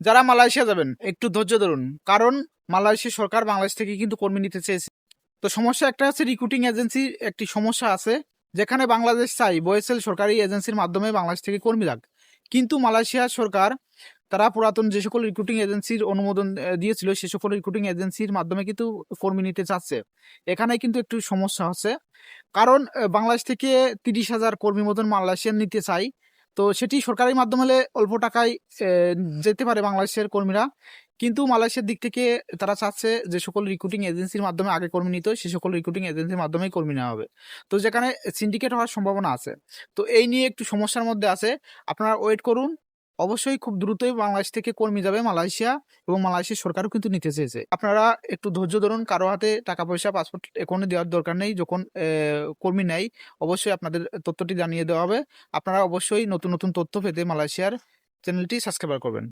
যারা মালয়েশিয়া যাবেন একটু ধৈর্য ধরুন, কারণ মালয়েশিয়া সরকার বাংলাদেশ থেকে কিন্তু কর্মী নিতে চেয়েছে। তো সমস্যা একটা আছে, রিক্রুটিং এজেন্সির একটি সমস্যা আছে, যেখানে বাংলাদেশ চাই বয়েসেল সরকারি এজেন্সির মাধ্যমে বাংলাদেশ থেকে কর্মী লাগ, কিন্তু মালয়েশিয়া সরকার তারা পুরাতন যে সকল রিক্রুটিং এজেন্সির অনুমোদন দিয়েছিল সে সকল রিক্রুটিং এজেন্সির মাধ্যমে কিন্তু কর্মী নিতে চাচ্ছে। এখানে কিন্তু একটু সমস্যা হচ্ছে, কারণ বাংলাদেশ থেকে 30,000 কর্মী মতন মালয়েশিয়ান নিতে চাই। তো সেটি সরকারি মাধ্যম হলে অল্প টাকায় আহ, যেতে পারে বাংলাদেশের কর্মীরা, কিন্তু মালয়েশিয়ার দিক থেকে তারা চাচ্ছে যে সকল রিক্রুটিং এজেন্সির মাধ্যমে আগে কর্মী নিত সে সকল রিক্রুটিং এজেন্সির মাধ্যমেই কর্মী নেওয়া হবে। তো যেখানে সিন্ডিকেট হওয়ার সম্ভাবনা আছে। তো এই নিয়ে একটু সমস্যার মধ্যে আছে। আপনারা ওয়েট করুন, অবশ্যই খুব দ্রুতই বাংলাদেশ থেকে কর্মী যাবে মালয়েশিয়া, এবং মালয়েশিয়ার সরকারও কিন্তু নিতে চেয়েছে। আপনারা একটু ধৈর্য ধরুন, কারো হাতে টাকা পয়সা পাসপোর্ট এখনই দেওয়ার দরকার নেই। যখন কর্মী নেয় অবশ্যই আপনাদের তথ্যটি জানিয়ে দেওয়া হবে। আপনারা অবশ্যই নতুন নতুন তথ্য পেতে মালয়েশিয়ার চ্যানেলটি সাবস্ক্রাইব করবেন।